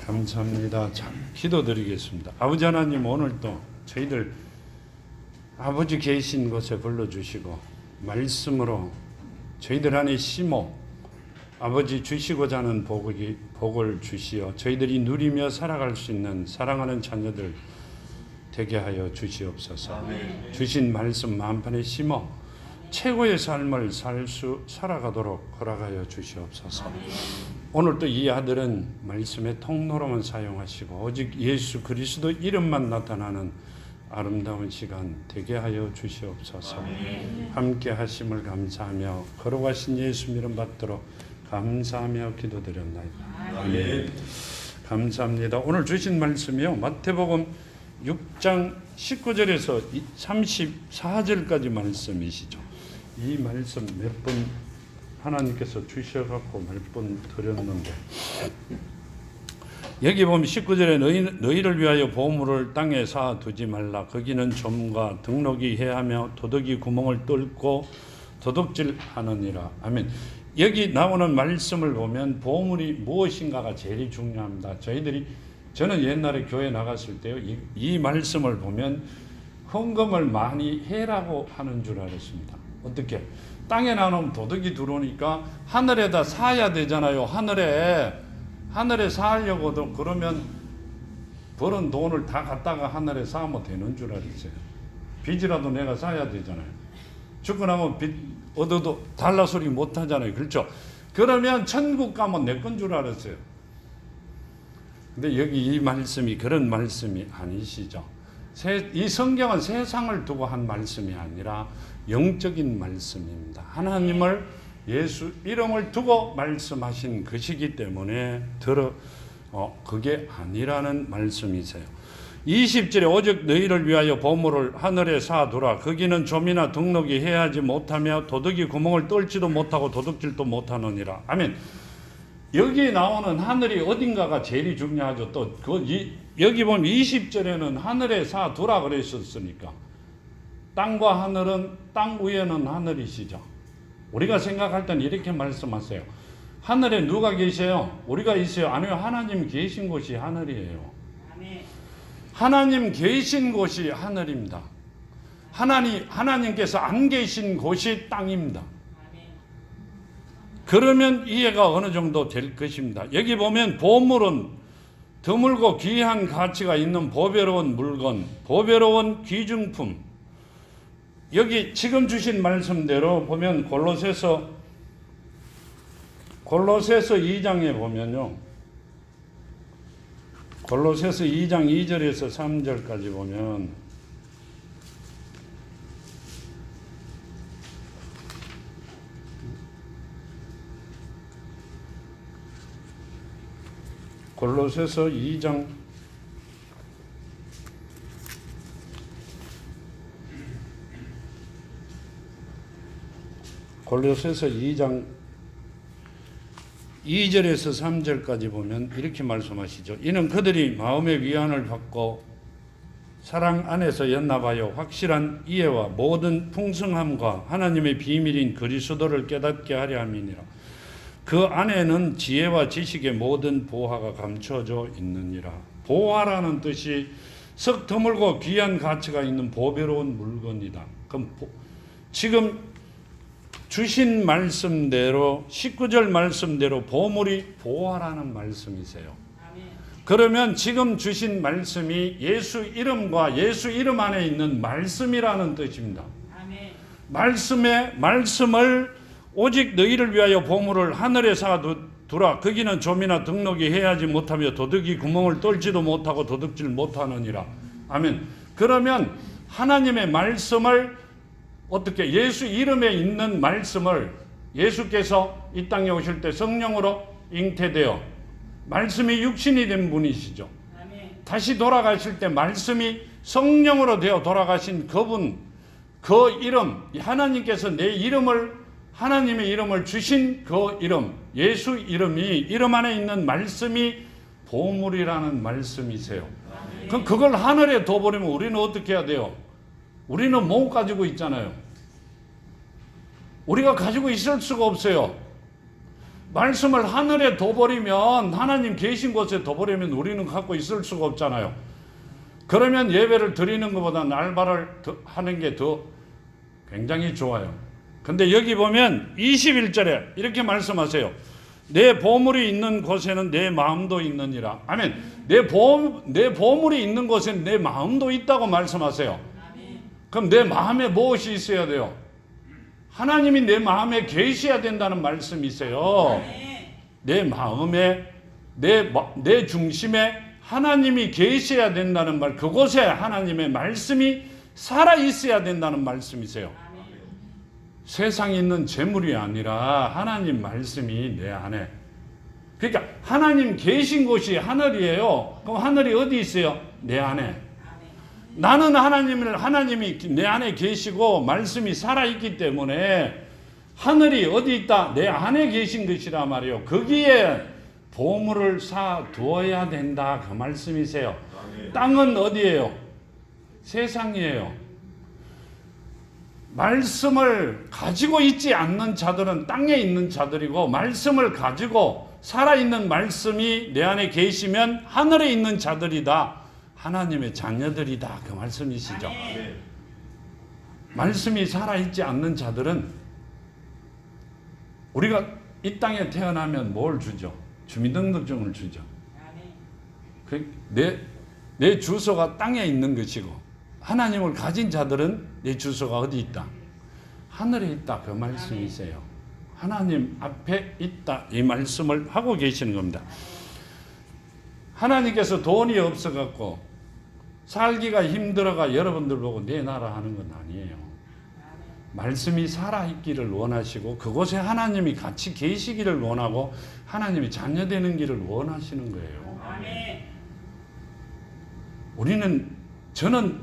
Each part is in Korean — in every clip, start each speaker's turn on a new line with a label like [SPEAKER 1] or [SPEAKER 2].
[SPEAKER 1] 감사합니다. 자, 기도드리겠습니다. 아버지 하나님, 오늘도 저희들 아버지 계신 곳에 불러주시고 말씀으로 저희들 안에 심어 아버지 주시고자 하는 복을 주시어 저희들이 누리며 살아갈 수 있는 사랑하는 자녀들 되게 하여 주시옵소서. 아멘. 주신 말씀 마음판에 심어 최고의 삶을 살아가도록 허락하여 주시옵소서. 아멘. 오늘 또 이 아들은 말씀의 통로로만 사용하시고 오직 예수 그리스도 이름만 나타나는 아름다운 시간 되게 하여 주시옵소서. 아멘. 함께 하심을 감사하며 거룩하신 예수 이름 받도록 감사하며 기도드렸나이다. 아멘. 감사합니다. 오늘 주신 말씀이요, 마태복음 6장 19절에서 34절까지 말씀이시죠. 이 말씀 몇 번 하나님께서 주셔갖고 몇 번 드렸는데, 여기 보면 19절에 너희를 위하여 보물을 땅에 쌓아두지 말라. 거기는 점과 등록이 해하며 도둑이 구멍을 뚫고 도둑질하느니라. 아멘. 여기 나오는 말씀을 보면 보물이 무엇인가가 제일 중요합니다. 저는 옛날에 교회 나갔을 때요, 이 말씀을 보면 헌금을 많이 해라고 하는 줄 알았습니다. 어떻게? 땅에 나오면 도둑이 들어오니까 하늘에다 쌓아야 되잖아요. 하늘에 쌓으려고도 그러면 버는 돈을 다 갖다가 하늘에 쌓으면 되는 줄 알았어요. 빚이라도 내가 쌓아야 되잖아요. 죽고 나면 빚 얻어도 달라 소리 못 하잖아요. 그렇죠? 그러면 천국 가면 내 건 줄 알았어요. 근데 여기 이 말씀이 그런 말씀이 아니시죠. 이 성경은 세상을 두고 한 말씀이 아니라 영적인 말씀입니다. 하나님을 예수 이름을 두고 말씀하신 것이기 때문에 그게 아니라는 말씀이세요. 20절에 오직 너희를 위하여 보물을 하늘에 쌓아두라. 거기는 좀이나 등록이 해하지 못하며 도둑이 구멍을 뚫지도 못하고 도둑질도 못하느니라. 아멘. 여기 나오는 하늘이 어딘가가 제일 중요하죠. 또 여기 보면 20절에는 하늘에 쌓아두라 그랬었으니까 땅과 하늘은, 땅 위에는 하늘이시죠. 우리가 생각할 땐 이렇게 말씀하세요. 하늘에 누가 계세요? 우리가 있어요? 아니요, 하나님 계신 곳이 하늘이에요. 아멘. 하나님 계신 곳이 하늘입니다. 하나님께서 안 계신 곳이 땅입니다. 아멘. 그러면 이해가 어느 정도 될 것입니다. 여기 보면 보물은 드물고 귀한 가치가 있는 보배로운 물건, 보배로운 귀중품. 여기 지금 주신 말씀대로 보면 골로새서 2장에 보면요, 골로새서 2장 2절에서 3절까지 보면 골로새서 2장 2절에서 3절까지 보면 이렇게 말씀하시죠. 이는 그들이 마음의 위안을 받고 사랑 안에서 연합하여 확실한 이해와 모든 풍성함과 하나님의 비밀인 그리스도를 깨닫게 하려 함이니라. 그 안에는 지혜와 지식의 모든 보화가 감춰져 있느니라. 보화라는 뜻이 썩 드물고 귀한 가치가 있는 보배로운 물건이다. 그럼 지금 주신 말씀대로 19절 말씀대로 보물이 보화라는 말씀이세요. 아멘. 그러면 지금 주신 말씀이 예수 이름과 예수 이름 안에 있는 말씀이라는 뜻입니다. 아멘. 말씀을 오직 너희를 위하여 보물을 하늘에 쌓아두라. 거기는 좀이나 등록이 해하지 못하며 도둑이 구멍을 뚫지도 못하고 도둑질 못하느니라. 아멘. 그러면 하나님의 말씀을 어떻게, 예수 이름에 있는 말씀을 예수께서 이 땅에 오실 때 성령으로 잉태되어 말씀이 육신이 된 분이시죠. 아멘. 다시 돌아가실 때 말씀이 성령으로 되어 돌아가신 그분, 그 이름, 하나님께서 하나님의 이름을 주신 그 이름, 예수 이름이, 이름 안에 있는 말씀이 보물이라는 말씀이세요. 아멘. 그럼 그걸 하늘에 둬버리면 우리는 어떻게 해야 돼요? 우리는 못 가지고 있잖아요. 우리가 가지고 있을 수가 없어요. 말씀을 하늘에 둬버리면, 하나님 계신 곳에 둬버리면 우리는 갖고 있을 수가 없잖아요. 그러면 예배를 드리는 것보다 날바를 하는 게 더 굉장히 좋아요. 근데 여기 보면 21절에 이렇게 말씀하세요. 내 보물이 있는 곳에는 내 마음도 있느니라. 아멘. 내 보물이 있는 곳에는 내 마음도 있다고 말씀하세요. 그럼 내 마음에 무엇이 있어야 돼요? 하나님이 내 마음에 계셔야 된다는 말씀이세요. 내 마음에, 내 중심에 하나님이 계셔야 된다는 말, 그곳에 하나님의 말씀이 살아 있어야 된다는 말씀이세요. 세상에 있는 재물이 아니라 하나님 말씀이 내 안에. 그러니까 하나님 계신 곳이 하늘이에요. 그럼 하늘이 어디 있어요? 내 안에. 나는 하나님이 내 안에 계시고 말씀이 살아있기 때문에 하늘이 어디 있다? 내 안에 계신 것이라 말이에요. 거기에 보물을 쌓아두어야 된다, 그 말씀이세요. 땅은 어디예요? 세상이에요. 말씀을 가지고 있지 않는 자들은 땅에 있는 자들이고, 말씀을 가지고 살아있는 말씀이 내 안에 계시면 하늘에 있는 자들이다, 하나님의 자녀들이다, 그 말씀이시죠. 말씀이 살아있지 않는 자들은 우리가 이 땅에 태어나면 뭘 주죠? 주민등록증을 주죠. 내 주소가 땅에 있는 것이고, 하나님을 가진 자들은 내 주소가 어디 있다? 하늘에 있다, 그 말씀이세요. 하나님 앞에 있다, 이 말씀을 하고 계시는 겁니다. 하나님께서 돈이 없어갖고 살기가 힘들어가 여러분들 보고 내 나라 하는 건 아니에요. 말씀이 살아있기를 원하시고 그곳에 하나님이 같이 계시기를 원하고 하나님이 자녀되는 길을 원하시는 거예요. 저는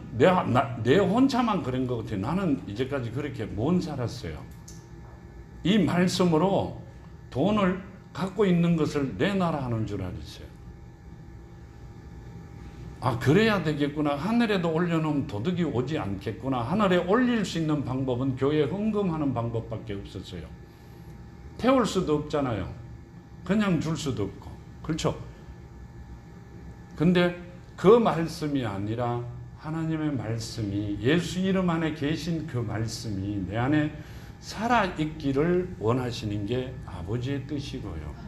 [SPEAKER 1] 내 혼자만 그런 것 같아요. 나는 이제까지 그렇게 못 살았어요. 이 말씀으로 돈을 갖고 있는 것을 내 나라 하는 줄 알았어요. 아, 그래야 되겠구나. 하늘에도 올려놓으면 도둑이 오지 않겠구나. 하늘에 올릴 수 있는 방법은 교회 헌금하는 방법밖에 없었어요. 태울 수도 없잖아요. 그냥 줄 수도 없고. 그렇죠? 근데 그 말씀이 아니라 하나님의 말씀이, 예수 이름 안에 계신 그 말씀이 내 안에 살아있기를 원하시는 게 아버지의 뜻이고요.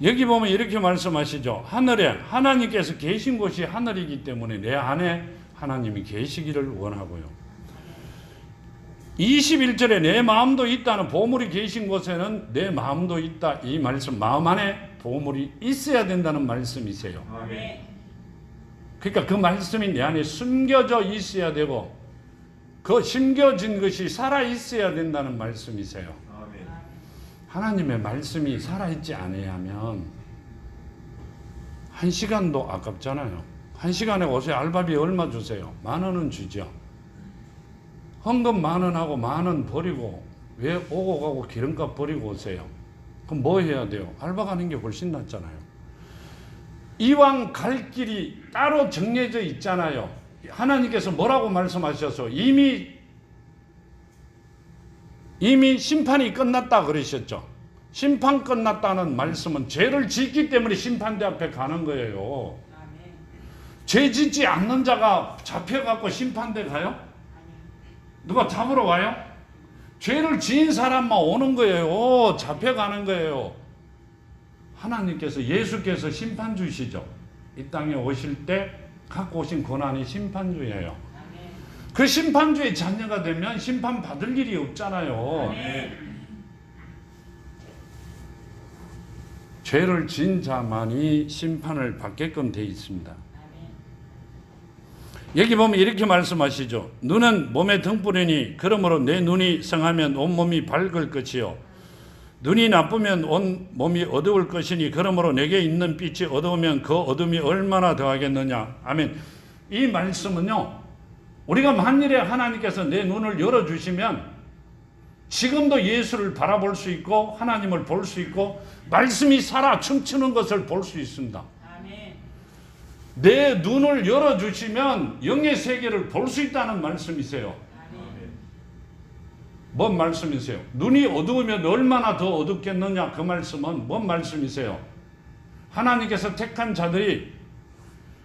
[SPEAKER 1] 여기 보면 이렇게 말씀하시죠. 하늘에 하나님께서 계신 곳이 하늘이기 때문에 내 안에 하나님이 계시기를 원하고요. 21절에 내 마음도 있다는, 보물이 계신 곳에는 내 마음도 있다, 이 말씀, 마음 안에 보물이 있어야 된다는 말씀이세요. 그러니까 그 말씀이 내 안에 숨겨져 있어야 되고, 그 숨겨진 것이 살아 있어야 된다는 말씀이세요. 하나님의 말씀이 살아있지 않으면 1시간도 아깝잖아요. 1시간에 오세요. 알바비 얼마 주세요? 10,000원은 주죠. 헌금 10,000원하고 10,000원 버리고 왜 오고 가고 기름값 버리고 오세요? 그럼 뭐 해야 돼요? 알바 가는 게 훨씬 낫잖아요. 이왕 갈 길이 따로 정해져 있잖아요. 하나님께서 뭐라고 말씀하셔서 이미 심판이 끝났다 그러셨죠. 심판 끝났다는 말씀은 죄를 짓기 때문에 심판대 앞에 가는 거예요. 죄 짓지 않는 자가 잡혀갖고 심판대 가요? 누가 잡으러 와요? 죄를 지은 사람만 오는 거예요. 잡혀가는 거예요. 하나님께서, 예수께서 심판주시죠. 이 땅에 오실 때 갖고 오신 고난이 심판주예요. 그 심판주의 자녀가 되면 심판 받을 일이 없잖아요. 죄를 지은 자만이 심판을 받게끔 되어 있습니다. 여기 보면 이렇게 말씀하시죠. 눈은 몸의 등불이니 그러므로 내 눈이 성하면 온몸이 밝을 것이요 눈이 나쁘면 온몸이 어두울 것이니 그러므로 내게 있는 빛이 어두우면 그 어둠이 얼마나 더하겠느냐. 아멘. 이 말씀은요, 우리가 만일에 하나님께서 내 눈을 열어주시면 지금도 예수를 바라볼 수 있고 하나님을 볼 수 있고 말씀이 살아 춤추는 것을 볼 수 있습니다. 내 눈을 열어주시면 영의 세계를 볼 수 있다는 말씀이세요. 뭔 말씀이세요? 눈이 어두우면 얼마나 더 어둡겠느냐? 그 말씀은 뭔 말씀이세요? 하나님께서 택한 자들이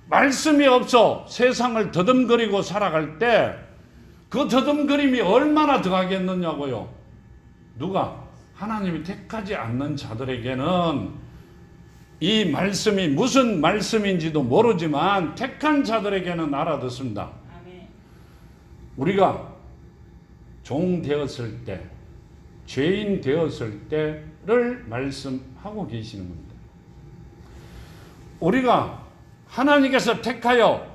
[SPEAKER 1] 말씀이 없어 세상을 더듬거리고 살아갈 때 그 더듬거림이 얼마나 더하겠느냐고요. 누가? 하나님이 택하지 않는 자들에게는 이 말씀이 무슨 말씀인지도 모르지만 택한 자들에게는 알아듣습니다. 우리가 종 되었을 때, 죄인 되었을 때를 말씀하고 계시는 겁니다. 우리가 하나님께서 택하여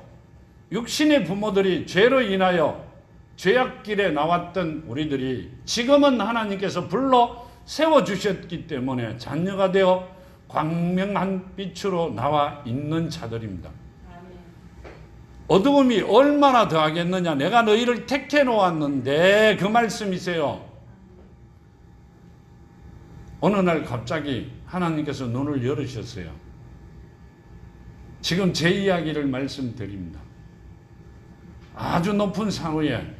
[SPEAKER 1] 육신의 부모들이 죄로 인하여 죄악길에 나왔던 우리들이 지금은 하나님께서 불러 세워주셨기 때문에 자녀가 되어 광명한 빛으로 나와 있는 자들입니다. 어두움이 얼마나 더하겠느냐. 내가 너희를 택해 놓았는데, 그 말씀이세요. 어느 날 갑자기 하나님께서 눈을 열으셨어요. 지금 제 이야기를 말씀드립니다. 아주 높은 산 위에,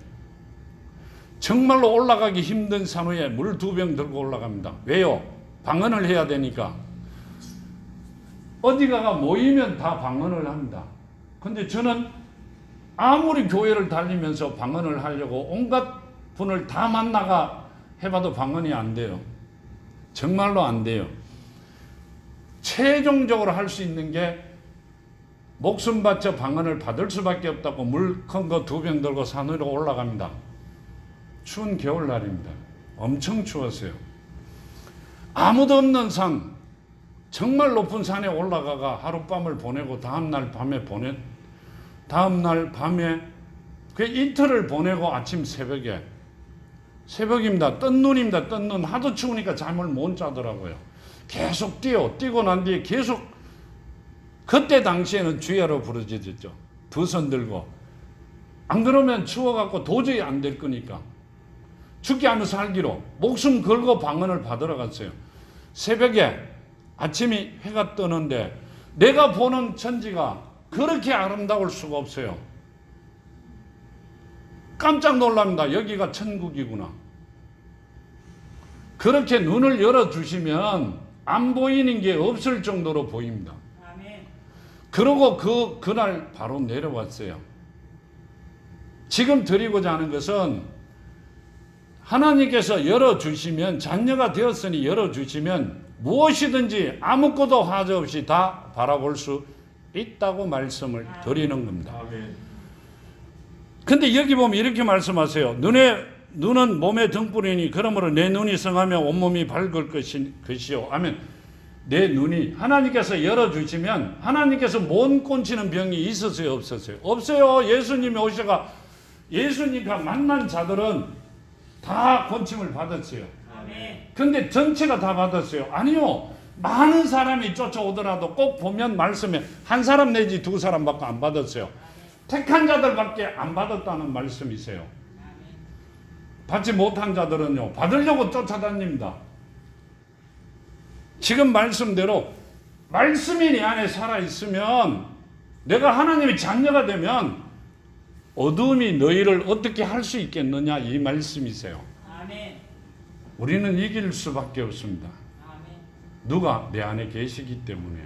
[SPEAKER 1] 정말로 올라가기 힘든 산 위에 물 2병 들고 올라갑니다. 왜요? 방언을 해야 되니까. 어디가가 모이면 다 방언을 합니다. 근데 저는 아무리 교회를 다니면서 방언을 하려고 온갖 분을 다 만나가 해봐도 방언이 안 돼요. 정말로 안 돼요. 최종적으로 할 수 있는 게 목숨 바쳐 방언을 받을 수밖에 없다고 물 큰 거 2병 들고 산 위로 올라갑니다. 추운 겨울날입니다. 엄청 추웠어요. 아무도 없는 산, 정말 높은 산에 올라가가 하룻밤을 보내고 다음날 밤에 그 이틀을 보내고 아침 새벽입니다. 뜬 눈입니다. 뜬 눈. 하도 추우니까 잠을 못 자더라고요. 계속 뛰고 난 뒤에 계속, 그때 당시에는 주야로 부르짖었죠. 2손 들고. 안 그러면 추워갖고 도저히 안 될 거니까. 죽지 않아 살기로 목숨 걸고 방언을 받으러 갔어요. 새벽에 아침이 해가 뜨는데 내가 보는 천지가 그렇게 아름다울 수가 없어요. 깜짝 놀랍니다. 여기가 천국이구나. 그렇게 눈을 열어주시면 안 보이는 게 없을 정도로 보입니다. 그러고 그날 바로 내려왔어요. 지금 드리고자 하는 것은 하나님께서 열어주시면, 자녀가 되었으니 열어주시면 무엇이든지 아무것도 하자 없이 다 바라볼 수 있다고 말씀을 드리는 겁니다. 근데 여기 보면 이렇게 말씀하세요. 눈은 몸의 등불이니 그러므로 내 눈이 성하며 온몸이 밝을 것이요. 아멘. 내 눈이 하나님께서 열어주시면, 하나님께서 못 고치는 병이 있었어요, 없었어요? 없어요. 예수님이 오셔가 예수님과 만난 자들은 다 권침을 받았어요. 근데 전체가 다 받았어요? 아니요. 많은 사람이 쫓아오더라도 꼭 보면 말씀에 한 사람 내지 2사람밖에 안 받았어요. 택한 자들밖에 안 받았다는 말씀이세요. 받지 못한 자들은요, 받으려고 쫓아다닙니다. 지금 말씀대로 말씀이 내 안에 살아있으면, 내가 하나님의 자녀가 되면 어두움이 너희를 어떻게 할 수 있겠느냐, 이 말씀이세요. 아멘. 우리는 이길 수밖에 없습니다. 아멘. 누가 내 안에 계시기 때문에,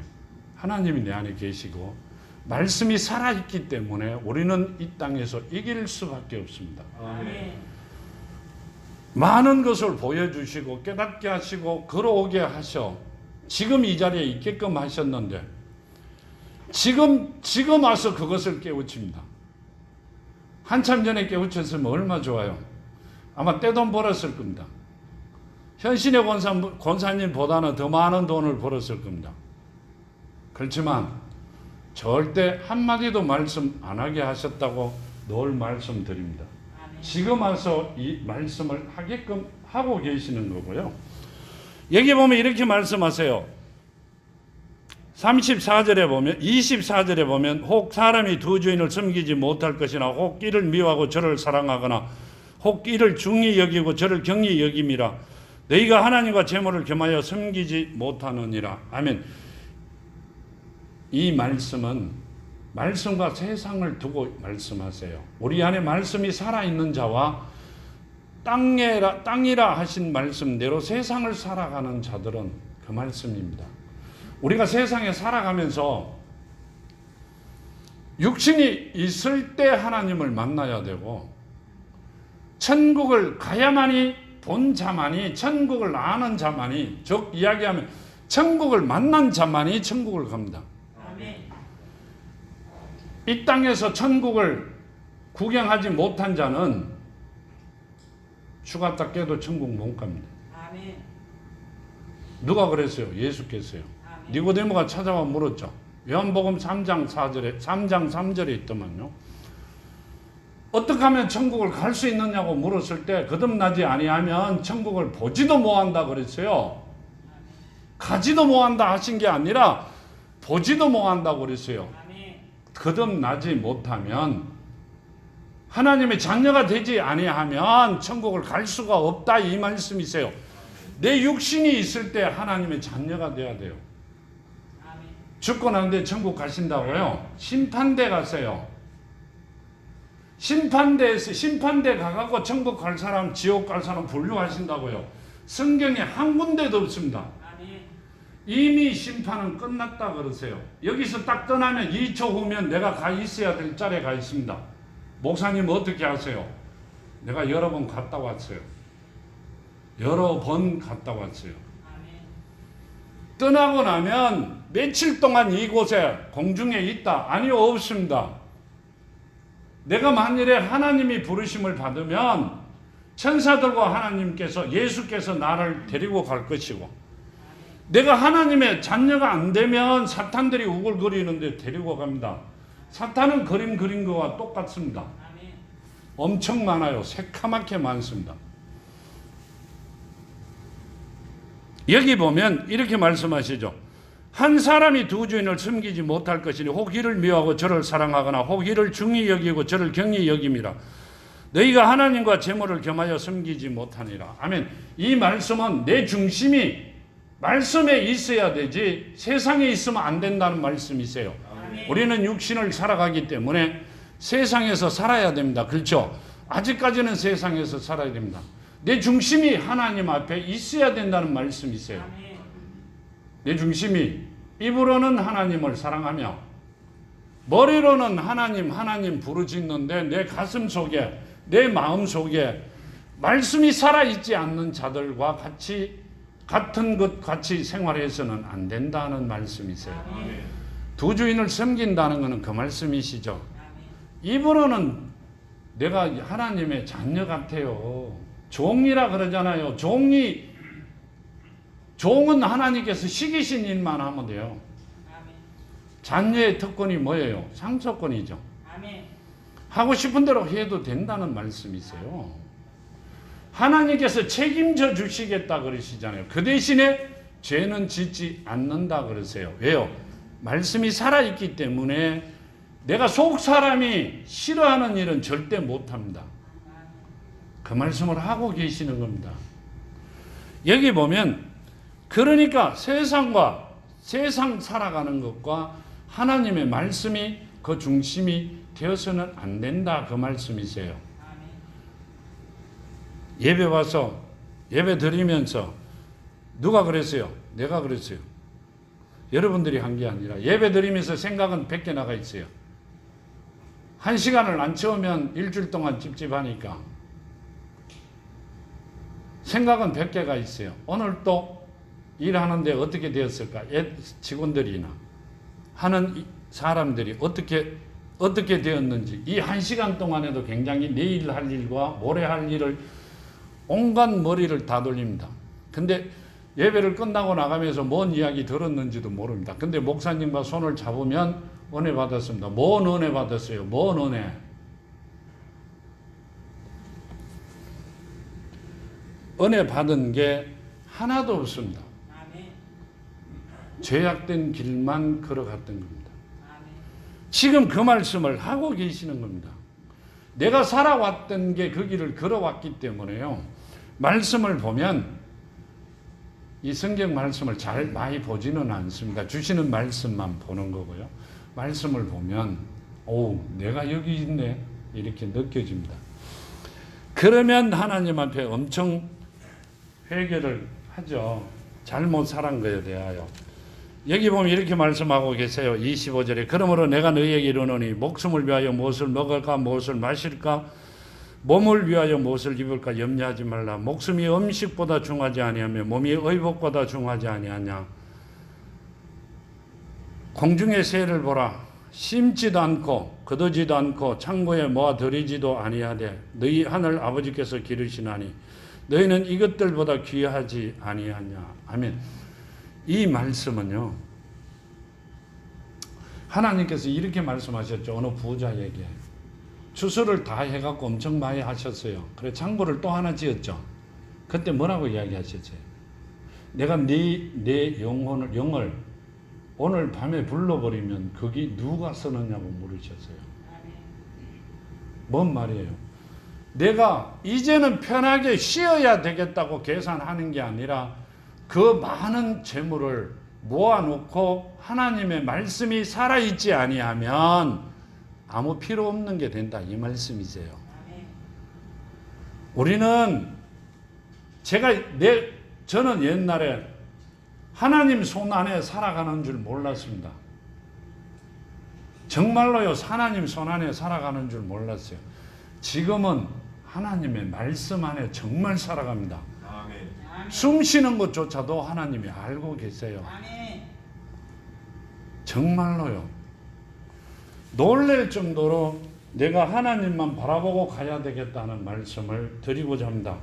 [SPEAKER 1] 하나님이 내 안에 계시고 말씀이 살아있기 때문에 우리는 이 땅에서 이길 수밖에 없습니다. 아멘. 많은 것을 보여주시고 깨닫게 하시고 걸어오게 하셔 지금 이 자리에 있게끔 하셨는데, 지금 와서 그것을 깨우칩니다. 한참 전에 깨우쳤으면 얼마 좋아요. 아마 떼돈 벌었을 겁니다. 현신의 권사님보다는 더 많은 돈을 벌었을 겁니다. 그렇지만 절대 한마디도 말씀 안 하게 하셨다고 늘 말씀드립니다. 지금 와서 이 말씀을 하게끔 하고 계시는 거고요. 여기 보면 이렇게 말씀하세요. 34절에 보면, 24절에 보면, 혹 사람이 두 주인을 섬기지 못할 것이나 혹 이를 미워하고 저를 사랑하거나 혹 이를 중히 여기고 저를 경히 여김이라. 너희가 하나님과 재물을 겸하여 섬기지 못하느니라. 아멘. 이 말씀은 말씀과 세상을 두고 말씀하세요. 우리 안에 말씀이 살아있는 자와 땅이라 하신 말씀대로 세상을 살아가는 자들은 그 말씀입니다. 우리가 세상에 살아가면서 육신이 있을 때 하나님을 만나야 되고 천국을 가야만이 본 자만이 천국을 아는 자만이 즉 이야기하면 천국을 만난 자만이 천국을 갑니다.
[SPEAKER 2] 아멘.
[SPEAKER 1] 이 땅에서 천국을 구경하지 못한 자는 죽었다 깨도 천국 못 갑니다.
[SPEAKER 2] 아멘.
[SPEAKER 1] 누가 그랬어요? 예수께서요.
[SPEAKER 2] 아멘.
[SPEAKER 1] 니고데모가 찾아와 물었죠. 요한복음 3장 3절에 있더만요. 어떻게 하면 천국을 갈 수 있느냐고 물었을 때 거듭나지 아니하면 천국을 보지도 못한다 그랬어요. 가지도 못한다 하신 게 아니라 보지도 못한다고 그랬어요.
[SPEAKER 2] 아멘.
[SPEAKER 1] 거듭나지 못하면 하나님의 자녀가 되지 아니하면 천국을 갈 수가 없다 이 말씀이세요. 내 육신이 있을 때 하나님의 자녀가 돼야 돼요.
[SPEAKER 2] 아멘.
[SPEAKER 1] 죽고 난데 천국 가신다고요? 심판대 가세요. 심판대 가갖고 천국 갈 사람, 지옥 갈 사람 분류하신다고요. 성경에 한 군데도 없습니다.
[SPEAKER 2] 아멘.
[SPEAKER 1] 이미 심판은 끝났다 그러세요. 여기서 딱 떠나면 2초 후면 내가 가 있어야 될 자리에 가 있습니다. 목사님 어떻게 하세요? 내가 여러 번 갔다 왔어요. 여러 번 갔다 왔어요.
[SPEAKER 2] 아멘.
[SPEAKER 1] 떠나고 나면 며칠 동안 이곳에 공중에 있다? 아니요, 없습니다. 내가 만일에 하나님이 부르심을 받으면 천사들과 하나님께서 예수께서 나를 데리고 갈 것이고 내가 하나님의 자녀가 안 되면 사탄들이 우글거리는데 데리고 갑니다. 사탄은 그림 그린 거와 똑같습니다.
[SPEAKER 2] 아멘.
[SPEAKER 1] 엄청 많아요. 새카맣게 많습니다. 여기 보면 이렇게 말씀하시죠. 한 사람이 두 주인을 섬기지 못할 것이니 혹 이를 미워하고 저를 사랑하거나 혹 이를 중히 여기고 저를 경히 여김이라. 너희가 하나님과 재물을 겸하여 섬기지 못하니라. 아멘. 이 말씀은 내 중심이 말씀에 있어야 되지 세상에 있으면 안 된다는 말씀이세요.
[SPEAKER 2] 아멘.
[SPEAKER 1] 우리는 육신을 살아가기 때문에 세상에서 살아야 됩니다. 그렇죠? 아직까지는 세상에서 살아야 됩니다. 내 중심이 하나님 앞에 있어야 된다는 말씀이세요.
[SPEAKER 2] 아멘.
[SPEAKER 1] 내 중심이 입으로는 하나님을 사랑하며 머리로는 하나님 부르짖는데 내 가슴 속에 내 마음 속에 말씀이 살아있지 않는 자들과 같은 것 같이 생활해서는 안 된다는 말씀이세요.
[SPEAKER 2] 아멘.
[SPEAKER 1] 두 주인을 섬긴다는 것은 그 말씀이시죠.
[SPEAKER 2] 아멘.
[SPEAKER 1] 입으로는 내가 하나님의 자녀 같아요. 종이라 그러잖아요. 종은 하나님께서 시키신 일만 하면 돼요.
[SPEAKER 2] 아멘.
[SPEAKER 1] 자녀의 특권이 뭐예요? 상속권이죠.
[SPEAKER 2] 아멘.
[SPEAKER 1] 하고 싶은 대로 해도 된다는 말씀이세요. 하나님께서 책임져 주시겠다 그러시잖아요. 그 대신에 죄는 짓지 않는다 그러세요. 왜요? 말씀이 살아있기 때문에 내가 속 사람이 싫어하는 일은 절대 못합니다. 그 말씀을 하고 계시는 겁니다. 여기 보면 그러니까 세상 살아가는 것과 하나님의 말씀이 그 중심이 되어서는 안 된다 그 말씀이세요.
[SPEAKER 2] 아멘.
[SPEAKER 1] 예배 와서 예배 드리면서 누가 그랬어요? 내가 그랬어요. 여러분들이 한 게 아니라 예배 드리면서 생각은 100개 나가 있어요. 1시간을 안 채우면 일주일 동안 찝찝하니까 생각은 100개가 있어요. 오늘 또 일하는데 어떻게 되었을까? 직원들이나 하는 사람들이 어떻게 되었는지 이 1시간 동안에도 굉장히 내일 할 일과 모레 할 일을 온갖 머리를 다 돌립니다. 근데 예배를 끝나고 나가면서 뭔 이야기 들었는지도 모릅니다. 근데 목사님과 손을 잡으면 은혜 받았습니다. 뭔 은혜 받았어요? 뭔 은혜? 은혜 받은 게 하나도 없습니다.
[SPEAKER 2] 아멘.
[SPEAKER 1] 죄악된 길만 걸어갔던 겁니다.
[SPEAKER 2] 아멘.
[SPEAKER 1] 지금 그 말씀을 하고 계시는 겁니다. 내가 살아왔던 게 그 길을 걸어왔기 때문에요. 말씀을 보면 이 성경 말씀을 잘 많이 보지는 않습니다. 주시는 말씀만 보는 거고요. 말씀을 보면 오, 내가 여기 있네 이렇게 느껴집니다. 그러면 하나님 앞에 엄청 회개를 하죠. 잘못 살은 것에 대하여. 여기 보면 이렇게 말씀하고 계세요. 25절에 그러므로 내가 너희에게 이르노니 목숨을 위하여 무엇을 먹을까 무엇을 마실까 몸을 위하여 무엇을 입을까 염려하지 말라. 목숨이 음식보다 중하지 아니하며 몸이 의복보다 중하지 아니하냐. 공중의 새를 보라. 심지도 않고 거두지도 않고 창고에 모아들이지도 아니하되 너희 하늘 아버지께서 기르시나니 너희는 이것들보다 귀하지 아니하냐. 아멘. 이 말씀은요, 하나님께서 이렇게 말씀하셨죠. 어느 부자에게 추수를 다 해갖고 엄청 많이 하셨어요. 그래 창고를 또 하나 지었죠. 그때 뭐라고 이야기하셨어요? 내가 네 영을 오늘 밤에 불러버리면 거기 누가 쓰느냐고 물으셨어요. 뭔 말이에요? 내가 이제는 편하게 쉬어야 되겠다고 계산하는 게 아니라 그 많은 재물을 모아놓고 하나님의 말씀이 살아있지 아니하면 아무 필요 없는 게 된다 이 말씀이세요. 우리는 저는 옛날에 하나님 손 안에 살아가는 줄 몰랐습니다. 정말로요, 하나님 손 안에 살아가는 줄 몰랐어요. 지금은 하나님의 말씀 안에 정말 살아갑니다. 아멘. 숨 쉬는 것조차도 하나님이 알고 계세요. 아멘. 정말로요. 놀랄 정도로 내가 하나님만 바라보고 가야 되겠다는 말씀을 드리고자 합니다.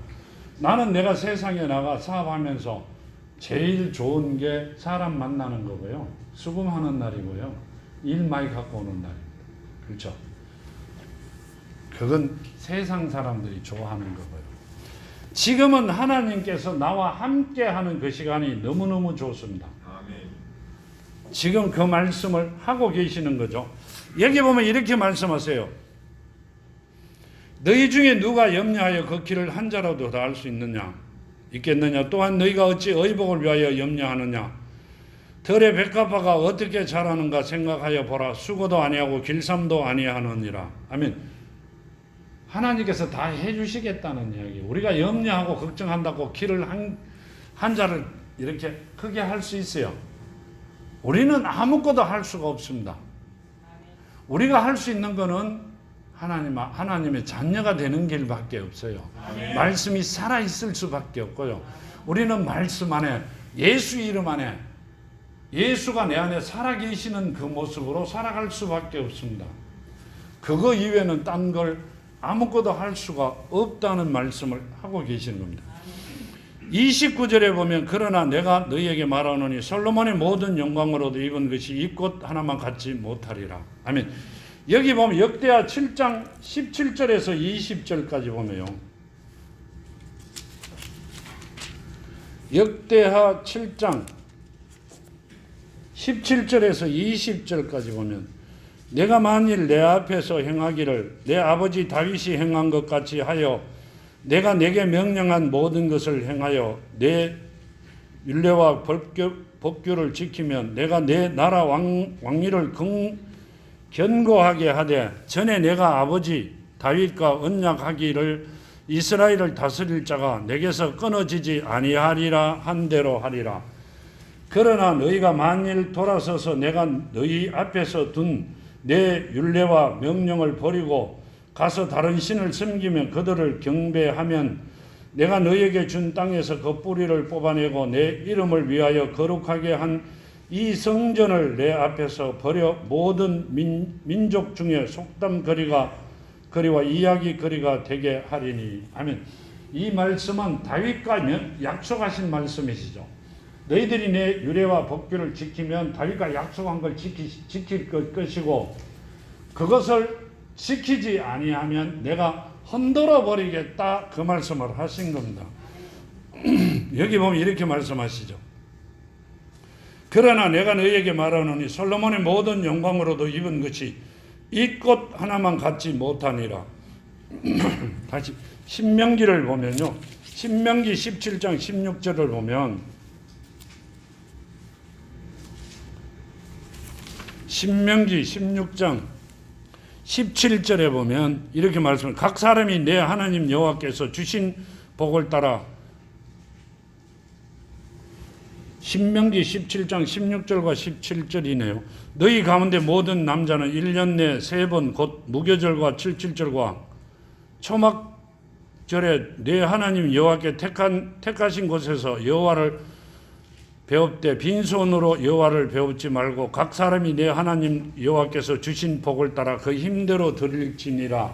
[SPEAKER 1] 나는 내가 세상에 나가 사업하면서 제일 좋은 게 사람 만나는 거고요. 수금하는 날이고요. 일 많이 갖고 오는 날입니다. 그렇죠? 그건 세상 사람들이 좋아하는 거고요. 지금은 하나님께서 나와 함께하는 그 시간이 너무너무 좋습니다. 아멘. 지금 그 말씀을 하고 계시는 거죠. 여기 보면 이렇게 말씀하세요. 너희 중에 누가 염려하여 그 길을 한 자라도 다 할 수 있겠느냐. 또한 너희가 어찌 의복을 위하여 염려하느냐. 들의 백합화가 어떻게 자라는가 생각하여 보라. 수고도 아니하고 길쌈도 아니하느니라. 아멘. 하나님께서 다 해주시겠다는 이야기. 우리가 염려하고 걱정한다고 길을 한 자를 이렇게 크게 할 수 있어요. 우리는 아무것도 할 수가 없습니다. 우리가 할 수 있는 거는 하나님의 자녀가 되는 길밖에 없어요. 아멘. 말씀이 살아있을 수밖에 없고요. 우리는 말씀 안에 예수 이름 안에 예수가 내 안에 살아계시는 그 모습으로 살아갈 수밖에 없습니다. 그거 이외에는 딴 걸 아무것도 할 수가 없다는 말씀을 하고 계시는 겁니다. 29절에 보면 그러나 내가 너희에게 말하노니 솔로몬의 모든 영광으로도 입은 것이 이 꽃 하나만 갖지 못하리라. 아멘. 여기 보면 역대하 7장 17절에서 20절까지 보면요. 역대하 7장 17절에서 20절까지 보면 내가 만일 내 앞에서 행하기를 내 아버지 다윗이 행한 것 같이 하여 내가 내게 명령한 모든 것을 행하여 내 율례와 법규를 지키면 내가 내 나라 왕위를 견고하게 하되 전에 내가 아버지 다윗과 언약하기를 이스라엘을 다스릴 자가 내게서 끊어지지 아니하리라 한 대로 하리라. 그러나 너희가 만일 돌아서서 내가 너희 앞에서 둔 내 율례와 명령을 버리고 가서 다른 신을 섬기면 그들을 경배하면 내가 너희에게 준 땅에서 그 뿌리를 뽑아내고 내 이름을 위하여 거룩하게 한 이 성전을 내 앞에서 버려 모든 민족 중에 속담거리와 이야기거리가 되게 하리니. 아멘. 이 말씀은 다윗과 약속하신 말씀이시죠. 너희들이 내 율례와 법규를 지키면 다윗과 약속한 걸 지킬 것이고 그것을 지키지 아니하면 내가 흔들어 버리겠다 그 말씀을 하신 겁니다. 여기 보면 이렇게 말씀하시죠. 그러나 내가 너희에게 말하노니 솔로몬의 모든 영광으로도 입은 것이 이 꽃 하나만 갖지 못하니라. 다시 신명기를 보면요. 신명기 17장 16절을 보면 신명기 16장 17절에 보면 이렇게 말씀합니다. 각 사람이 내 하나님 여호와께서 주신 복을 따라 신명기 17장 16절과 17절이네요. 너희 가운데 모든 남자는 1년 내 3번 곧 무교절과 77절과 초막절에 내 하나님 여호와께 택하신 곳에서 여호와를 배웁되 빈손으로 여호와를 배웁지 말고 각 사람이 내 하나님 여호와께서 주신 복을 따라 그 힘대로 드릴지니라.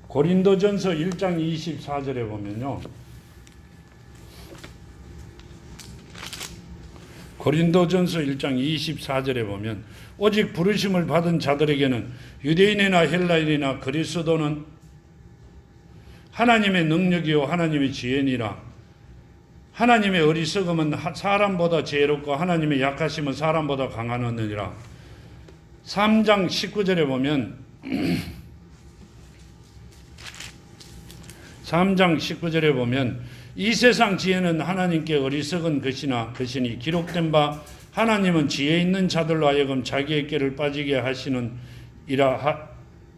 [SPEAKER 1] 고린도전서 1장 24절에 보면요. 고린도전서 1장 24절에 보면 오직 부르심을 받은 자들에게는 유대인이나 헬라인이나 그리스도는 하나님의 능력이요 하나님의 지혜니라. 하나님의 어리석음은 사람보다 지혜롭고 하나님의 약하심은 사람보다 강하느니라. 3장 19절에 보면 3장 19절에 보면 이 세상 지혜는 하나님께 어리석은 것이니 기록된 바 하나님은 지혜 있는 자들로 하여금 자기의 길을 빠지게 하시는 이라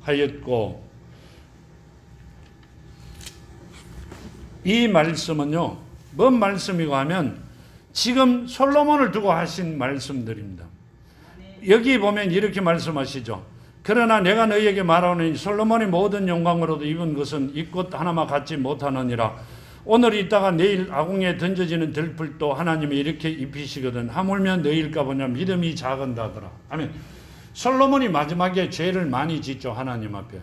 [SPEAKER 1] 하였고, 이 말씀은요 뭔 말씀이고 하면 지금 솔로몬을 두고 하신 말씀들입니다. 여기 보면 이렇게 말씀하시죠. 그러나 내가 너희에게 말하노니 솔로몬이 모든 영광으로도 입은 것은 이 꽃 하나만 갖지 못하느니라. 오늘 있다가 내일 아궁에 던져지는 들풀도 하나님이 이렇게 입히시거든 하물며 너희일까 보냐 믿음이 작은다더라. 아멘. 솔로몬이 마지막에 죄를 많이 짓죠. 하나님 앞에.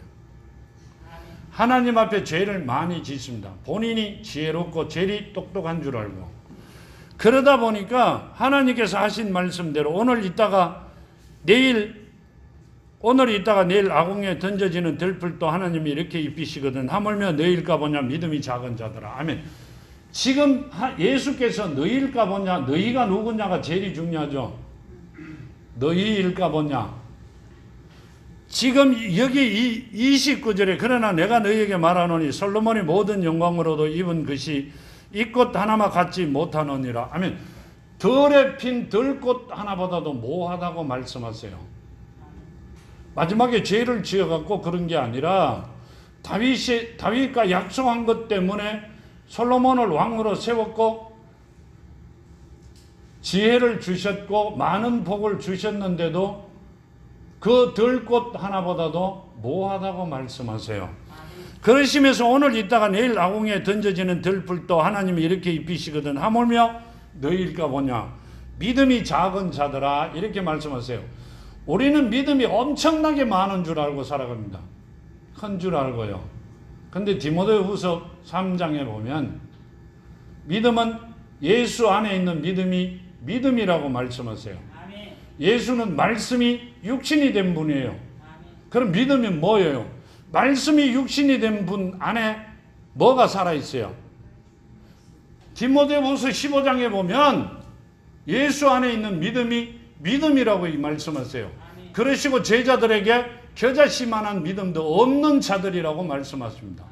[SPEAKER 1] 하나님 앞에 죄를 많이 짓습니다. 본인이 지혜롭고 제일 똑똑한 줄 알고. 그러다 보니까 하나님께서 하신 말씀대로 오늘 있다가 내일 아궁에 던져지는 들풀도 하나님이 이렇게 입히시거든 하물며 너희일까 보냐 믿음이 작은 자들아. 아멘. 지금 예수께서 너희일까 보냐, 너희가 누구냐가 제일 중요하죠. 너희일까 보냐. 지금 여기 29절에 그러나 내가 너희에게 말하노니 솔로몬이 모든 영광으로도 입은 것이 이 꽃 하나만 갖지 못하느니라. 아멘. 덜에 핀 들꽃 하나보다도 모하다고 말씀하세요. 마지막에 죄를 지어갖고 그런 게 아니라 다윗과 약속한 것 때문에 솔로몬을 왕으로 세웠고 지혜를 주셨고 많은 복을 주셨는데도 그 들꽃 하나보다도 모하다고 말씀하세요. 그러시면서 오늘 있다가 내일 아궁에 던져지는 들풀도 하나님이 이렇게 입히시거든 하물며 너희일까 보냐 믿음이 작은 자들아 이렇게 말씀하세요. 우리는 믿음이 엄청나게 많은 줄 알고 살아갑니다. 큰 줄 알고요. 근데 디모데후서 3장에 보면 믿음은 예수 안에 있는 믿음이라고 말씀하세요. 예수는 말씀이 육신이 된 분이에요. 그럼 믿음이 뭐예요? 말씀이 육신이 된 분 안에 뭐가 살아있어요? 디모데후서 15장에 보면 예수 안에 있는 믿음이라고 말씀하세요. 그러시고 제자들에게 겨자씨만한 믿음도 없는 자들이라고 말씀하십니다.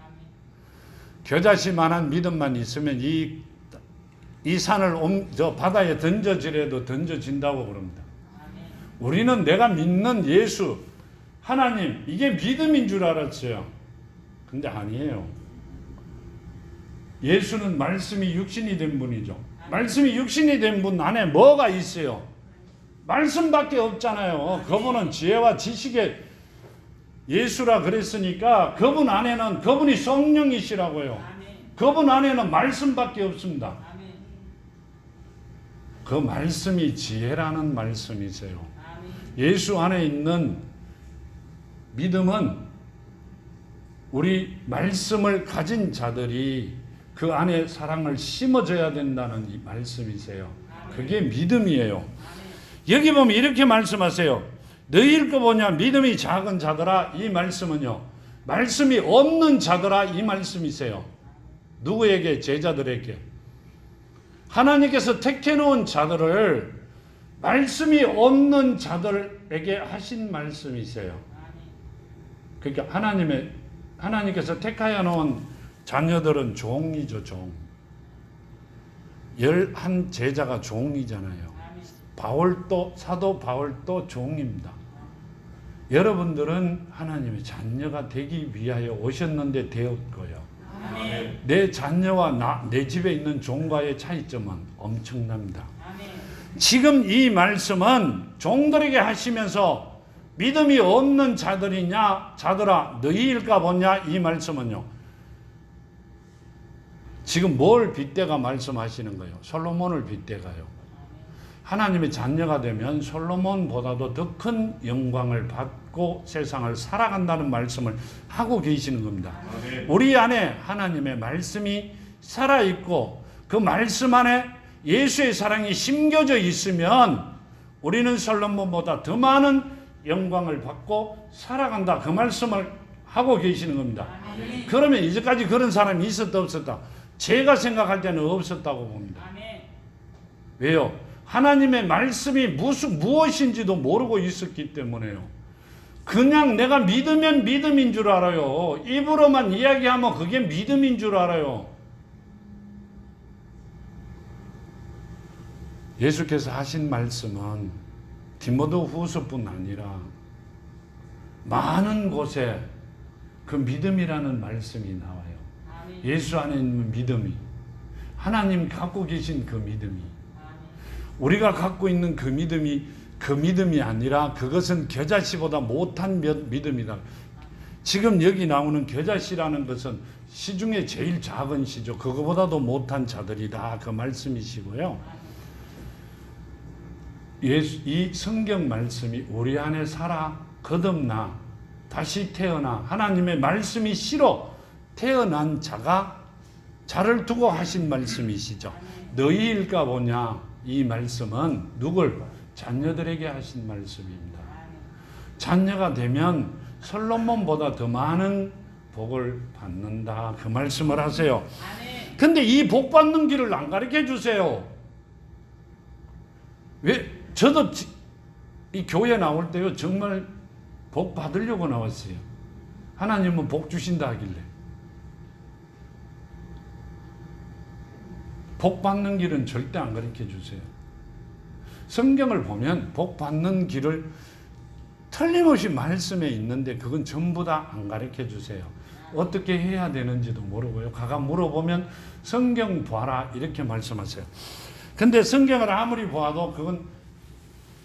[SPEAKER 1] 겨자씨만한 믿음만 있으면 이 산을 저 바다에 던져지래도 던져진다고 그럽니다. 우리는 내가 믿는 예수 하나님 이게 믿음인 줄 알았어요. 근데 아니에요. 예수는 말씀이 육신이 된 분이죠. 말씀이 육신이 된 분 안에 뭐가 있어요? 말씀밖에 없잖아요. 그분은 지혜와 지식의 예수라 그랬으니까 그분 안에는 그분이 성령이시라고요. 그분 안에는 말씀밖에 없습니다. 그 말씀이 지혜라는 말씀이세요. 예수 안에 있는 믿음은 우리 말씀을 가진 자들이 그 안에 사랑을 심어줘야 된다는 이 말씀이세요. 그게 믿음이에요. 여기 보면 이렇게 말씀하세요. 너희일 거 보냐 믿음이 작은 자들아 이 말씀은요. 말씀이 없는 자들아 이 말씀이세요. 누구에게? 제자들에게. 하나님께서 택해놓은 자들을 말씀이 없는 자들에게 하신 말씀이세요. 그러니까 하나님께서 택하여 놓은 자녀들은 종이죠. 종. 11 제자가 종이잖아요. 사도 바울도 종입니다. 여러분들은 하나님의 자녀가 되기 위하여 오셨는데 되었고요.
[SPEAKER 2] 아멘.
[SPEAKER 1] 내 자녀와 내 집에 있는 종과의 차이점은 엄청납니다.
[SPEAKER 2] 아멘.
[SPEAKER 1] 지금 이 말씀은 종들에게 하시면서 믿음이 없는 자들아 너희일까 보냐, 이 말씀은요. 지금 뭘 빗대가 말씀하시는 거예요? 솔로몬을 빗대가요. 하나님의 자녀가 되면 솔로몬보다도 더 큰 영광을 받고 세상을 살아간다는 말씀을 하고 계시는 겁니다. 우리 안에 하나님의 말씀이 살아있고 그 말씀 안에 예수의 사랑이 심겨져 있으면 우리는 솔로몬보다 더 많은 영광을 받고 살아간다. 그 말씀을 하고 계시는 겁니다. 그러면 이제까지 그런 사람이 있었다 없었다? 제가 생각할 때는 없었다고 봅니다. 왜요? 하나님의 말씀이 무엇인지도 모르고 있었기 때문에요. 그냥 내가 믿으면 믿음인 줄 알아요. 입으로만 이야기하면 그게 믿음인 줄 알아요. 예수께서 하신 말씀은 디모데 후서뿐 아니라 많은 곳에 그 믿음이라는 말씀이 나와요. 예수 안에 있는 믿음이, 하나님 갖고 계신 그 믿음이, 우리가 갖고 있는 그 믿음이 아니라 그것은 겨자씨보다 못한 믿음이다. 지금 여기 나오는 겨자씨라는 것은 씨 중에 제일 작은 씨죠. 그거보다도 못한 자들이다. 그 말씀이시고요. 이 성경 말씀이 우리 안에 살아 거듭나 다시 태어나 하나님의 말씀이 씨로 태어난 자를 두고 하신 말씀이시죠. 너희일까 보냐, 이 말씀은 누굴? 자녀들에게 하신 말씀입니다. 자녀가 되면 솔로몬보다 더 많은 복을 받는다. 그 말씀을 하세요. 근데 이 복 받는 길을 안 가르쳐 주세요. 왜? 저도 이 교회 나올 때요, 정말 복 받으려고 나왔어요. 하나님은 복 주신다 하길래. 복 받는 길은 절대 안 가르쳐 주세요. 성경을 보면 복 받는 길을 틀림없이 말씀에 있는데 그건 전부 다 안 가르쳐 주세요. 어떻게 해야 되는지도 모르고요. 가가 물어보면 성경 봐라 이렇게 말씀하세요. 근데 성경을 아무리 보아도 그건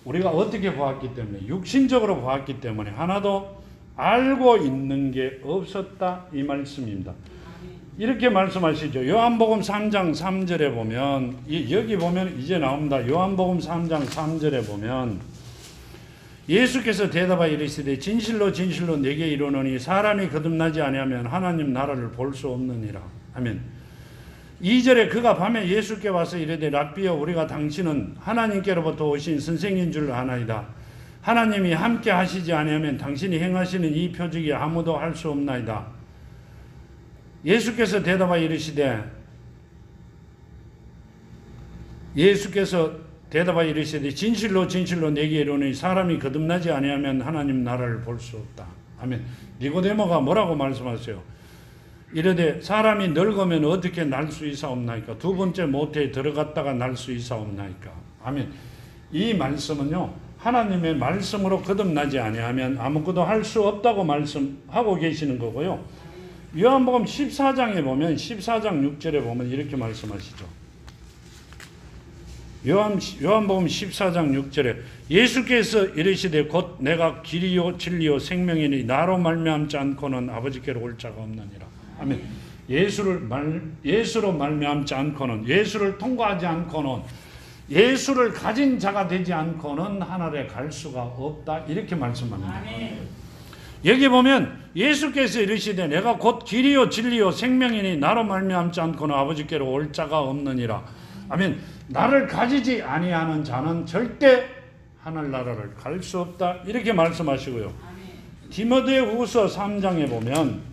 [SPEAKER 1] 우리가 어떻게 보았기 때문에, 육신적으로 보았기 때문에 하나도 알고 있는 게 없었다, 이 말씀입니다. 이렇게 말씀하시죠. 요한복음 3장 3절에 보면, 여기 보면 이제 나옵니다. 요한복음 3장 3절에 보면 예수께서 대답하여 이르시되 진실로 진실로 내게 이르노니 사람이 거듭나지 아니하면 하나님 나라를 볼 수 없느니라. 아멘. 2절에 그가 밤에 예수께 와서 이르되 랍비여, 우리가 당신은 하나님께로부터 오신 선생인 줄 아나이다. 하나님이 함께 하시지 아니하면 당신이 행하시는 이 표적이 아무도 할 수 없나이다. 예수께서 대답하여 이르시되 진실로 진실로 내게 이르노니 사람이 거듭나지 아니하면 하나님 나라를 볼 수 없다. 아멘. 니고데모가 뭐라고 말씀하세요? 이르되 사람이 늙으면 어떻게 날 수 있사옵나이까? 두 번째 모태에 들어갔다가 날 수 있사옵나이까? 아멘. 이 말씀은요, 하나님의 말씀으로 거듭나지 아니하면 아무것도 할 수 없다고 말씀하고 계시는 거고요. 요한복음 14장에 보면 14장 6절에 보면 이렇게 말씀하시죠. 요한복음 14장 6절에 예수께서 이르시되 곧 내가 길이요 진리요 생명이니 나로 말미암지 않고는 아버지께로 올 자가 없느니라. 아멘. 예수로 말미암지 않고는, 예수를 통과하지 않고는, 예수를 가진 자가 되지 않고는 하늘에 갈 수가 없다, 이렇게 말씀합니다. 아멘. 여기 보면 예수께서 이르시되 내가 곧 길이요 진리요 생명이니 나로 말미암지 않고는 아버지께로 올 자가 없느니라. 아멘. 나를 가지지 아니하는 자는 절대 하늘나라를 갈 수 없다, 이렇게 말씀하시고요. 디모데후서 3장에 보면,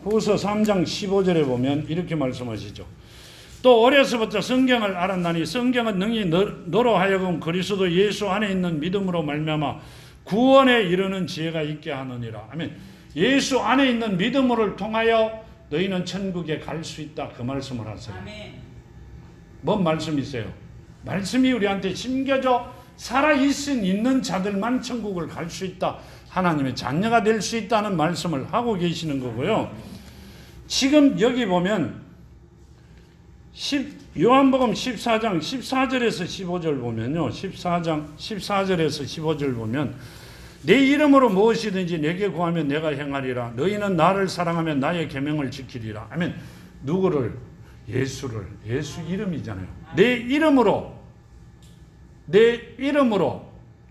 [SPEAKER 1] 후서 3장 15절에 보면 이렇게 말씀하시죠. 또 어려서부터 성경을 알았나니 성경은 능히 너로 하여금 그리스도 예수 안에 있는 믿음으로 말미암아 구원에 이르는 지혜가 있게 하느니라. 아멘. 예수 안에 있는 믿음을 통하여 너희는 천국에 갈 수 있다, 그 말씀을 하세요. 아멘. 뭔 말씀이세요? 말씀이 우리한테 심겨져 있는 자들만 천국을 갈 수 있다. 하나님의 자녀가 될 수 있다는 말씀을 하고 계시는 거고요. 지금 여기 보면 요한복음 14장 14절에서 15절 보면요. 14절에서 15절 보면 내 이름으로 무엇이든지 내게 구하면 내가 행하리라. 너희는 나를 사랑하면 나의 계명을 지키리라. 하면 누구를? 예수를. 예수 이름이잖아요. 내 이름으로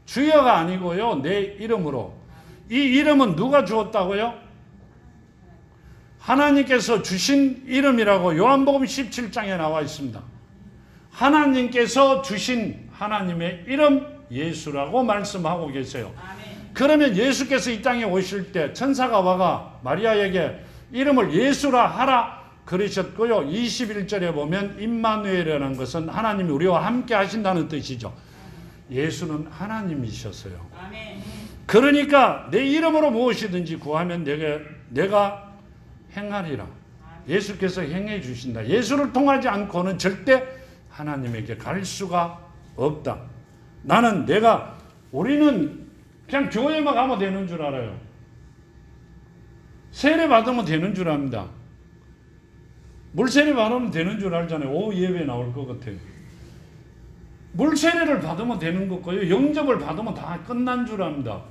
[SPEAKER 1] 주여가 아니고요. 내 이름으로. 이 이름은 누가 주었다고요? 하나님께서 주신 이름이라고 요한복음 17장에 나와 있습니다. 하나님께서 주신 하나님의 이름 예수라고 말씀하고 계세요. 그러면 예수께서 이 땅에 오실 때 천사가 와가 마리아에게 이름을 예수라 하라 그러셨고요. 21절에 보면 임마누엘이라는 것은 하나님이 우리와 함께 하신다는 뜻이죠. 예수는 하나님이셨어요. 그러니까 내 이름으로 무엇이든지 구하면 내가 행하리라. 예수께서 행해 주신다. 예수를 통하지 않고는 절대 하나님에게 갈 수가 없다. 우리는 그냥 교회만 가면 되는 줄 알아요. 세례 받으면 되는 줄 압니다. 물세례 받으면 되는 줄 알잖아요. 오후 예배 나올 것 같아요. 물세례를 받으면 되는 거고요. 영접을 받으면 다 끝난 줄 압니다.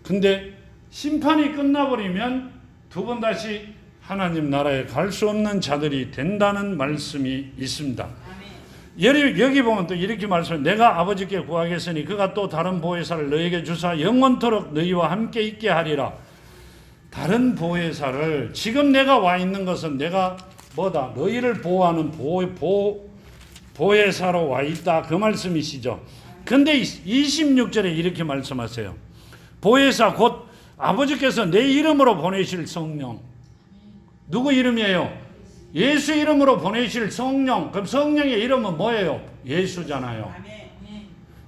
[SPEAKER 1] 근데 심판이 끝나버리면 두 번 다시 하나님 나라에 갈 수 없는 자들이 된다는 말씀이 있습니다. 여기 보면 또 이렇게 말씀해요. 내가 아버지께 구하겠으니 그가 또 다른 보혜사를 너에게 주사 영원토록 너희와 함께 있게 하리라. 다른 보혜사를 지금 내가 와 있는 것은 내가 뭐다? 너희를 보호하는 보혜사로 와 있다. 그 말씀이시죠. 근데 26절에 이렇게 말씀하세요. 보혜사 곧 아버지께서 내 이름으로 보내실 성령. 누구 이름이에요? 예수 이름으로 보내실 성령. 그럼 성령의 이름은 뭐예요? 예수잖아요.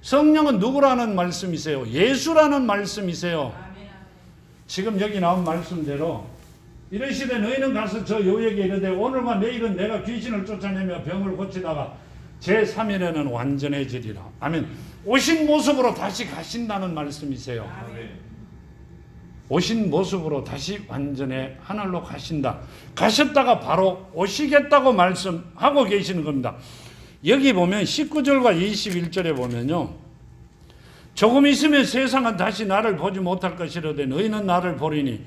[SPEAKER 1] 성령은 누구라는 말씀이세요? 예수라는 말씀이세요. 지금 여기 나온 말씀대로 이르시되 너희는 가서 저 여우에게 이르되 오늘과 내일은 내가 귀신을 쫓아내며 병을 고치다가 제3일에는 완전해지리라. 아멘. 오신 모습으로 다시 가신다는 말씀이세요. 오신 모습으로 다시 완전히 하늘로 가신다. 가셨다가 바로 오시겠다고 말씀하고 계시는 겁니다. 여기 보면 19절과 21절에 보면요. 조금 있으면 세상은 다시 나를 보지 못할 것이로되 너희는 나를 보리니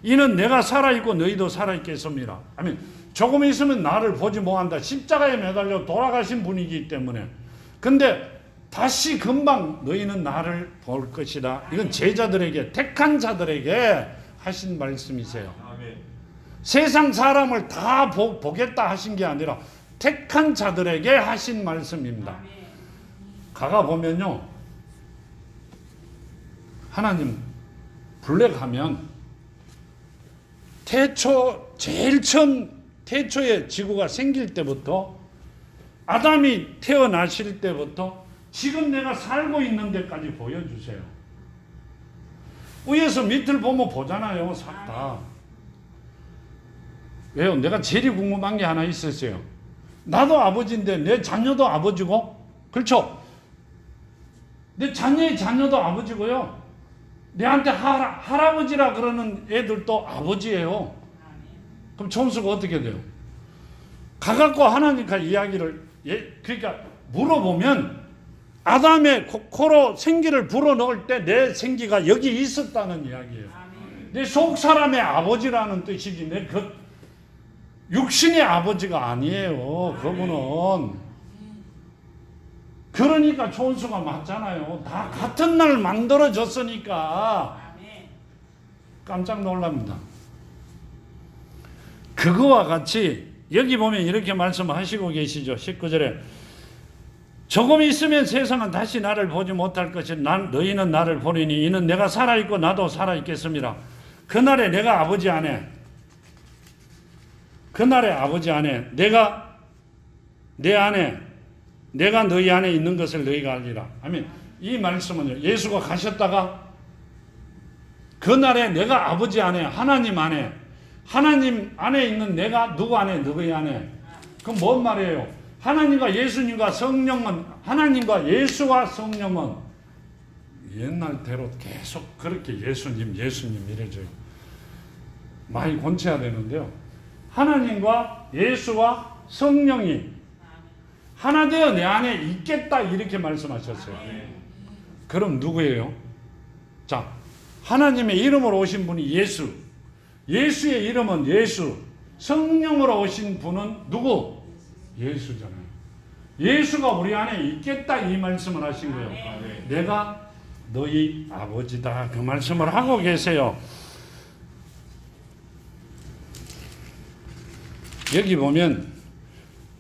[SPEAKER 1] 이는 내가 살아있고 너희도 살아있겠습니다. 아멘. 조금 있으면 나를 보지 못한다. 십자가에 매달려 돌아가신 분이기 때문에. 근데 다시 금방 너희는 나를 볼 것이다. 이건 제자들에게, 택한 자들에게 하신 말씀이세요. 세상 사람을 다 보겠다 하신 게 아니라 택한 자들에게 하신 말씀입니다. 가가 보면요. 하나님 블랙 하면 제일 처음 태초에 지구가 생길 때부터 아담이 태어나실 때부터 지금 내가 살고 있는 데까지 보여주세요. 위에서 밑을 보면 보잖아요. 싹 다. 왜요? 내가 제일 궁금한 게 하나 있었어요. 나도 아버지인데 내 자녀도 아버지고, 그렇죠? 내 자녀의 자녀도 아버지고요. 내한테 할아버지라 그러는 애들도 아버지예요. 그럼 총수가 어떻게 돼요? 가갖고 하나님과 이야기를, 그러니까 물어보면 아담의 코로 생기를 불어넣을 때 내 생기가 여기 있었다는 이야기예요. 내 속 사람의 아버지라는 뜻이지 내 육신의 아버지가 아니에요. 그분은. 그러니까 총수가 맞잖아요. 다 같은 날 만들어졌으니까 깜짝 놀랍니다. 그거와 같이 여기 보면 이렇게 말씀하시고 계시죠. 19절에 조금 있으면 세상은 다시 나를 보지 못할 것이 너희는 나를 보리니 이는 내가 살아있고 나도 살아있겠습니다. 그날에 내가 아버지 안에 내가 내 안에 내가 너희 안에 있는 것을 너희가 알리라. 아멘. 이 말씀은요. 예수가 가셨다가 그날에 내가 아버지 안에 하나님 안에 있는 내가 누구 안에 너희 안에 그럼 뭔 말이에요? 하나님과 예수님과 성령은, 하나님과 예수와 성령은 옛날대로 계속 그렇게 예수님 이래줘요. 많이 곤쳐야 되는데요. 하나님과 예수와 성령이 하나 되어 내 안에 있겠다 이렇게 말씀하셨어요. 그럼 누구예요? 자, 하나님의 이름으로 오신 분이 예수, 예수의 이름은 예수, 성령으로 오신 분은 누구? 예수잖아요. 예수가 우리 안에 있겠다 이 말씀을 하신 거예요. 내가 너희 아버지다 그 말씀을 하고 계세요. 여기 보면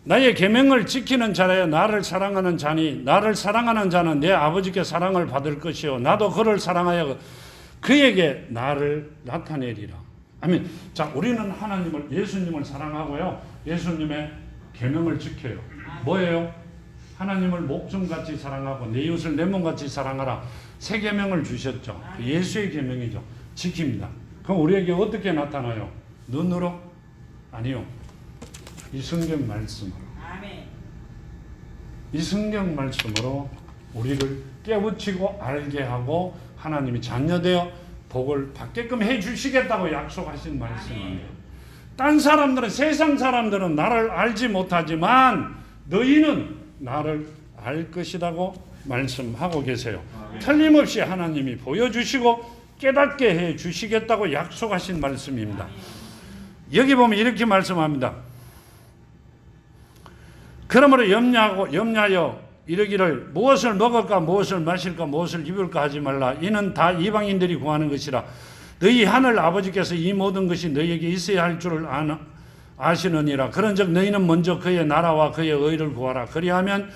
[SPEAKER 1] 나의 계명을 지키는 자라여 나를 사랑하는 자니 나를 사랑하는 자는 내 아버지께 사랑을 받을 것이요 나도 그를 사랑하여 그에게 나를 나타내리라. 아멘. 자, 우리는 하나님을, 예수님을 사랑하고요. 예수님의 계명을 지켜요. 뭐예요? 하나님을 목숨같이 사랑하고 내 이웃을 내 몸같이 사랑하라. 세 계명을 주셨죠. 예수의 계명이죠. 지킵니다. 그럼 우리에게 어떻게 나타나요? 눈으로? 아니요. 이 성경 말씀으로. 이 성경 말씀으로 우리를 깨우치고 알게 하고 하나님이 자녀되어 복을 받게끔 해주시겠다고 약속하신 말씀이에요. 딴 사람들은, 세상 사람들은 나를 알지 못하지만 너희는 나를 알 것이라고 말씀하고 계세요. 틀림없이 하나님이 보여주시고 깨닫게 해주시겠다고 약속하신 말씀입니다. 여기 보면 이렇게 말씀합니다. 그러므로 염려하여 이르기를 무엇을 먹을까 무엇을 마실까 무엇을 입을까 하지 말라. 이는 다 이방인들이 구하는 것이라. 너희 하늘 아버지께서 이 모든 것이 너희에게 있어야 할 줄을 아시느니라. 그런즉 너희는 먼저 그의 나라와 그의 의를 구하라. 그리하면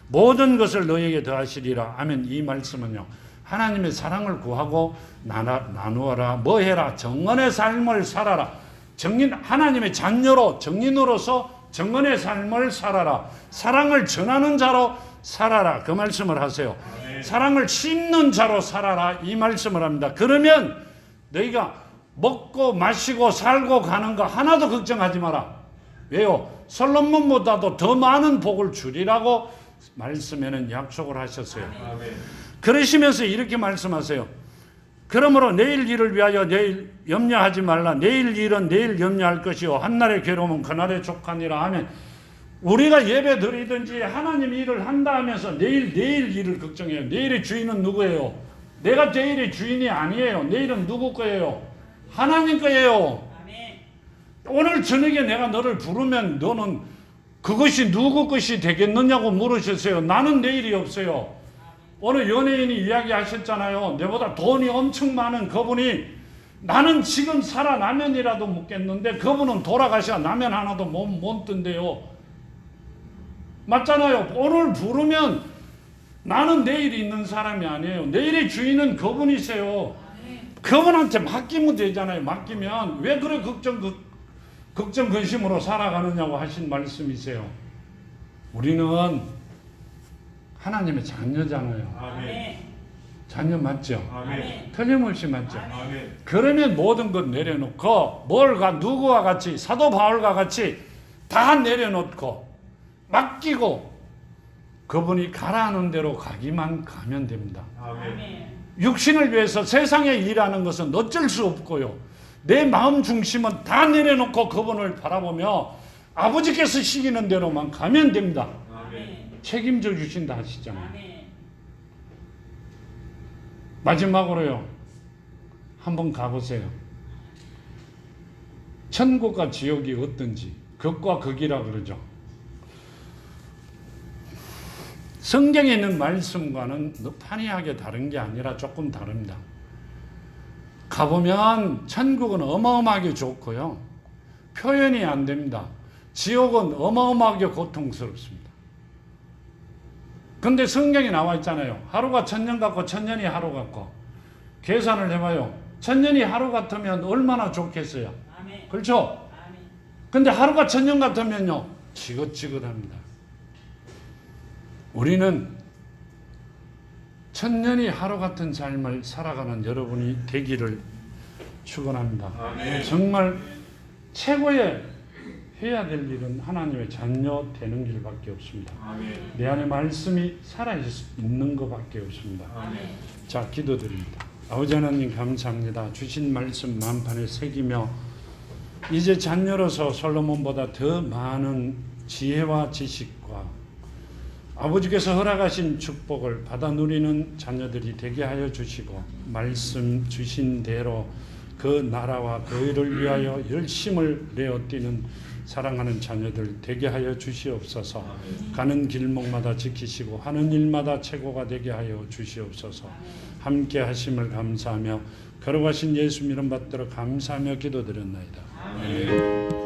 [SPEAKER 1] 모든 것을 너희에게 더하시리라. 아멘. 이 말씀은요, 하나님의 사랑을 구하고 나누어라. 뭐 해라? 정언의 삶을 살아라. 하나님의 자녀로, 정인으로서 정언의 삶을 살아라. 사랑을 전하는 자로 살아라. 그 말씀을 하세요. 사랑을 심는 자로 살아라. 이 말씀을 합니다. 그러면 너희가 먹고 마시고 살고 가는 거 하나도 걱정하지 마라. 왜요? 솔로몬보다도 더 많은 복을 주리라고 말씀에는 약속을 하셨어요. 그러시면서 이렇게 말씀하세요. 그러므로 내일 일을 위하여 내일 염려하지 말라. 내일 일은 내일 염려할 것이요 한날의 괴로움은 그날의 족하니라 하면, 우리가 예배 드리든지 하나님 일을 한다 하면서 내일 일을 걱정해요. 내일의 주인은 누구예요? 내가 내일의 주인이 아니에요. 내일은 누구 거예요? 하나님 거예요. 오늘 저녁에 내가 너를 부르면 너는 그것이 누구 것이 되겠느냐고 물으셨어요. 나는 내일이 없어요. 오늘 연예인이 이야기하셨잖아요. 내보다 돈이 엄청 많은 그분이 나는 지금 살아 라면이라도 먹겠는데 그분은 돌아가셔 라면 하나도 못 든대요. 맞잖아요. 오늘 부르면 나는 내일 있는 사람이 아니에요. 내일의 주인은 그분이세요. 그분한테 맡기면 되잖아요. 맡기면 왜 그래 걱정 근심으로 살아가느냐고 하신 말씀이세요. 우리는 하나님의 자녀잖아요.
[SPEAKER 3] 아멘.
[SPEAKER 1] 자녀 맞죠?
[SPEAKER 3] 아멘.
[SPEAKER 1] 틀림없이 맞죠?
[SPEAKER 3] 아멘.
[SPEAKER 1] 그러면 모든 것 내려놓고 누구와 같이, 사도 바울과 같이 다 내려놓고 맡기고 그분이 가라는 대로 가기만 가면 됩니다.
[SPEAKER 3] 아멘.
[SPEAKER 1] 육신을 위해서 세상에 일하는 것은 어쩔 수 없고요. 내 마음 중심은 다 내려놓고 그분을 바라보며 아버지께서 시키는 대로만 가면 됩니다.
[SPEAKER 3] 아멘.
[SPEAKER 1] 책임져 주신다 하시잖아요. 마지막으로요, 한번 가보세요. 천국과 지옥이 어떤지, 극과 극이라 그러죠. 성경에 있는 말씀과는 판이하게 다른 게 아니라 조금 다릅니다. 가보면 천국은 어마어마하게 좋고요, 표현이 안 됩니다. 지옥은 어마어마하게 고통스럽습니다. 근데 성경에 나와 있잖아요. 하루가 천년 같고 천년이 하루 같고. 계산을 해봐요. 천년이 하루 같으면 얼마나 좋겠어요.
[SPEAKER 2] 아멘.
[SPEAKER 1] 그렇죠?
[SPEAKER 2] 아멘.
[SPEAKER 1] 근데 하루가 천년 같으면요, 지긋지긋합니다. 우리는 천년이 하루 같은 삶을 살아가는 여러분이 되기를 축원합니다.
[SPEAKER 3] 아멘.
[SPEAKER 1] 정말 최고의 해야 될 일은 하나님의 자녀 되는 길밖에 없습니다.
[SPEAKER 3] 아멘.
[SPEAKER 1] 내 안에 말씀이 살아있는 것밖에 없습니다.
[SPEAKER 3] 아멘.
[SPEAKER 1] 자, 기도드립니다. 아버지 하나님 감사합니다. 주신 말씀 만판에 새기며 이제 자녀로서 솔로몬보다 더 많은 지혜와 지식과 아버지께서 허락하신 축복을 받아 누리는 자녀들이 되게 하여 주시고 말씀 주신 대로 그 나라와 그 일을 위하여 열심을 내어 뛰는 사랑하는 자녀들 되게 하여 주시옵소서. 가는 길목마다 지키시고 하는 일마다 최고가 되게 하여 주시옵소서. 함께 하심을 감사하며 걸어가신 예수 이름 받들어 감사하며 기도드렸나이다.
[SPEAKER 3] 아멘.